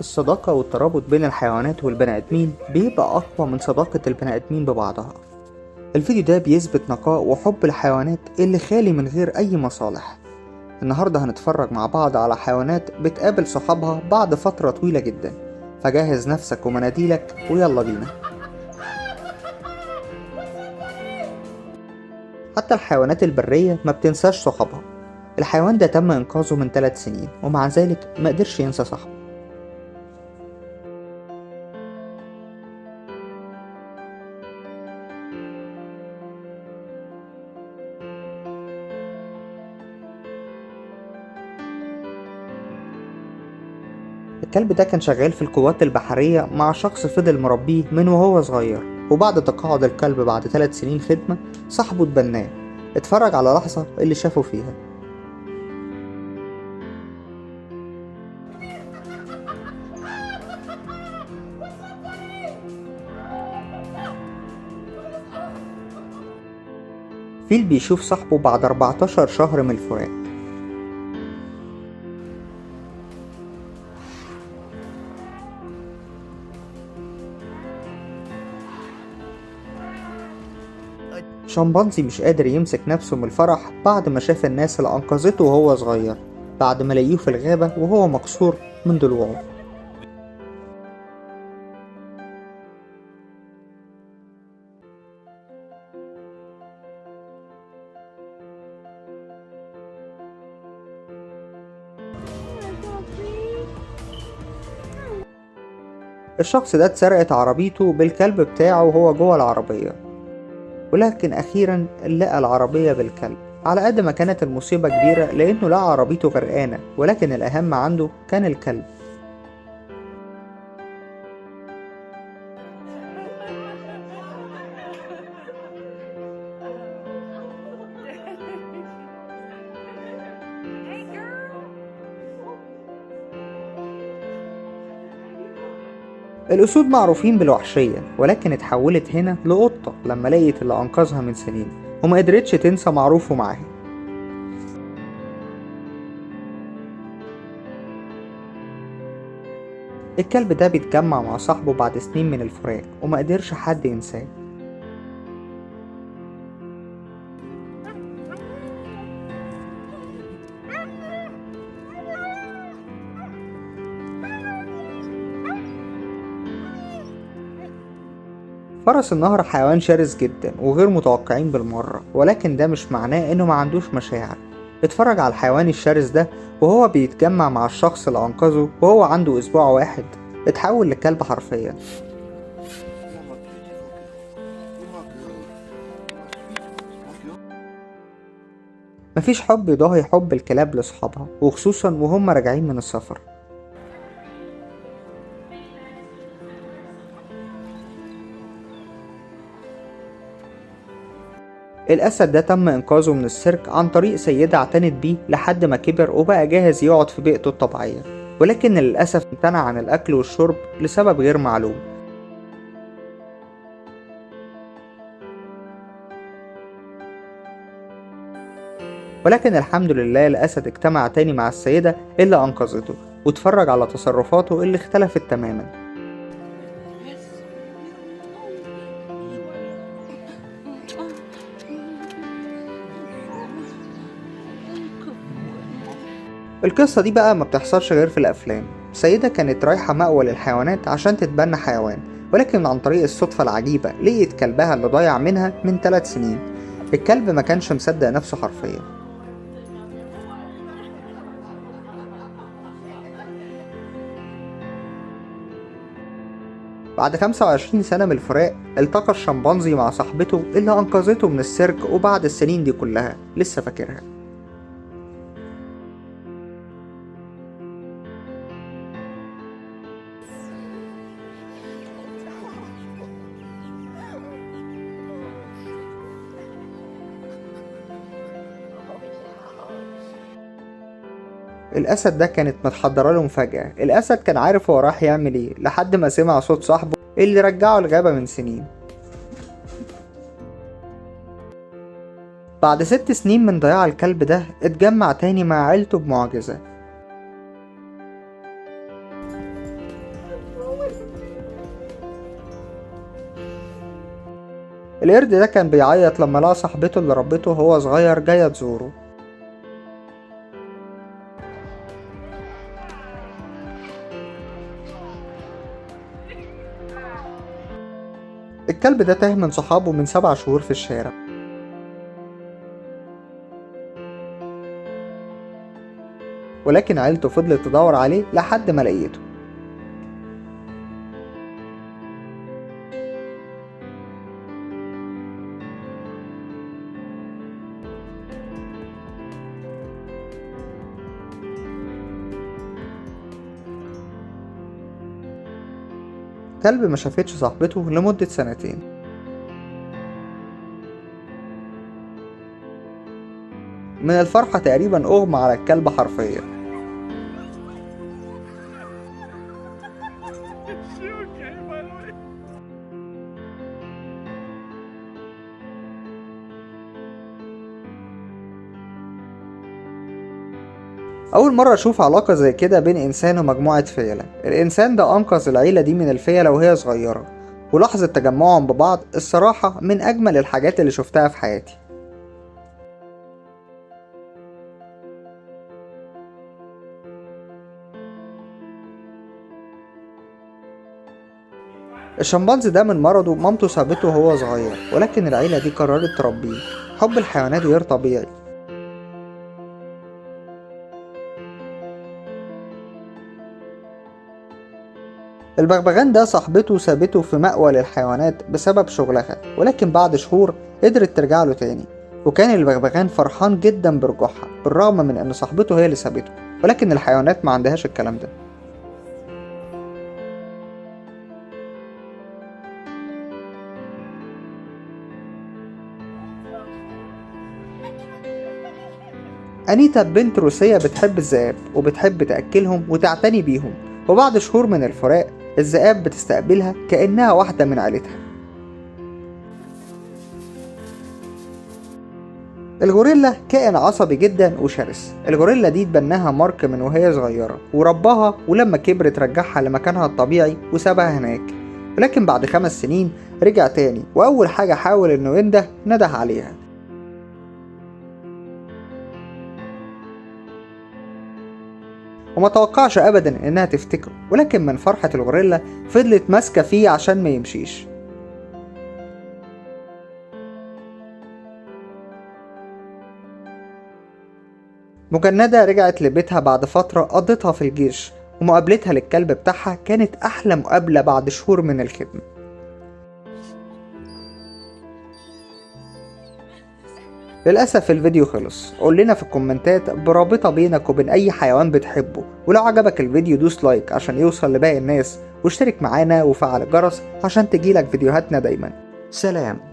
الصداقة والترابط بين الحيوانات والبني آدمين بيبقى أقوى من صداقة البني آدمين ببعضها. الفيديو ده بيثبت نقاء وحب الحيوانات اللي خالي من غير أي مصالح. النهاردة هنتفرج مع بعض على حيوانات بتقابل صحابها بعد فترة طويلة جدا، فجهز نفسك ومناديلك ويلا بينا. حتى الحيوانات البرية ما بتنساش صحابها. الحيوان ده تم إنقاذه من 3 سنين ومع ذلك ما قدرش ينسى صاحبه. الكلب ده كان شغال في القوات البحرية مع شخص فضل مربيه من وهو صغير، وبعد تقاعد الكلب بعد 3 سنين خدمة صاحبه اتبناه. اتفرج على لحظة اللي شافه فيها. فيل بيشوف صاحبه بعد 14 شهر من الفراق. شمبانزي مش قادر يمسك نفسه من الفرح بعد ما شاف الناس اللي أنقذته وهو صغير، بعد ما لقيه في الغابة وهو مكسور من ضلوعه. الشخص ده اتسرقت عربيته بالكلب بتاعه وهو جوه العربية، ولكن أخيرا لقى العربية بالكلب. على قد ما كانت المصيبة كبيرة لأنه لقى عربيته غرقانة، ولكن الأهم عنده كان الكلب. الأسود معروفين بالوحشية، ولكن اتحولت هنا لقطة لما لقيت اللي أنقذها من سنين وما قدرتش تنسى معروفه معاها. الكلب ده بيتجمع مع صاحبه بعد سنين من الفراق وما قدرش حد ينساه. فرس النهر حيوان شرس جدا وغير متوقعين بالمرة، ولكن ده مش معناه انه ما عندوش مشاعر. اتفرج على الحيوان الشرس ده وهو بيتجمع مع الشخص اللي انقذه وهو عنده اسبوع واحد، اتحول لكلب حرفيا. مفيش حب يضاهي حب الكلاب لصحابها، وخصوصا وهم راجعين من السفر. الأسد ده تم إنقاذه من السيرك عن طريق سيدة اعتنت بيه لحد ما كبر وبقى جاهز يقعد في بيئته الطبيعية، ولكن للأسف امتنع عن الأكل والشرب لسبب غير معلوم. ولكن الحمد لله الأسد اجتمع تاني مع السيدة اللي أنقذته، واتفرج على تصرفاته اللي اختلفت تماما. القصة دي بقى ما بتحصلش غير في الأفلام. سيدة كانت رايحة مأوى للحيوانات عشان تتبنى حيوان، ولكن عن طريق الصدفة العجيبة لقيت كلبها اللي ضايع منها من 3 سنين. الكلب ما كانش مصدق نفسه حرفيا. بعد 25 سنة من الفراق التقى الشمبانزي مع صاحبته اللي أنقذته من السيرك، وبعد السنين دي كلها لسه فاكرها. الأسد ده كانت متحضرة له مفاجأة. الأسد كان عارف هو راح يعمل ايه لحد ما سمع صوت صاحبه اللي رجعه الغابة من سنين. بعد 6 سنين من ضياع الكلب ده اتجمع تاني مع عيلته بمعجزة. القرد ده كان بيعيط لما لقى صاحبته اللي ربته وهو صغير جاية تزوره. الكلب ده تاه من صحابه من 7 شهور في الشارع، ولكن عيلته فضلت تدور عليه لحد ما لقيته. كلب ما شافتش صاحبته لمدة 2 سنين. من الفرحة تقريبا أغمى على الكلب حرفيا. أول مرة أشوف علاقة زي كده بين إنسان ومجموعة فيلة. الإنسان ده أنقذ العيلة دي من الفيلة وهي صغيرة، ولحظة تجمعهم ببعض الصراحة من أجمل الحاجات اللي شفتها في حياتي. الشمبانزي ده من مرضه مامته سابته وهو صغير، ولكن العيلة دي قررت تربيه. حب الحيوانات غير طبيعي. البغبغان ده صاحبته سابته في مأوى للحيوانات بسبب شغلها، ولكن بعد شهور قدرت ترجع له تاني. وكان البغبغان فرحان جدا برجوعها بالرغم من ان صاحبته هي اللي سابته، ولكن الحيوانات ما عندهاش الكلام ده. أنيتا بنت روسية بتحب الذئاب وبتحب تأكلهم وتعتني بيهم، وبعد شهور من الفراق الذئاب بتستقبلها كأنها واحدة من عيلتها. الغوريلا كائن عصبي جدا وشرس. الغوريلا دي اتبناها مارك من وهي صغيرة ورباها، ولما كبرت رجعها لمكانها الطبيعي وسابها هناك. ولكن بعد 5 سنين رجع تاني، وأول حاجة حاول إنه نده عليها. وما توقعش ابدا انها تفتكره، ولكن من فرحة الغوريلا فضلت ماسكة فيه عشان ما يمشيش. مجندة رجعت لبيتها بعد فترة قضتها في الجيش، ومقابلتها للكلب بتاعها كانت احلى مقابلة بعد شهور من الخدمة. للأسف الفيديو خلص. قول لنا في الكومنتات برابطة بينك وبين أي حيوان بتحبه، ولو عجبك الفيديو دوس لايك عشان يوصل لباقي الناس، واشترك معانا وفعل الجرس عشان تجيلك فيديوهاتنا دايما. سلام.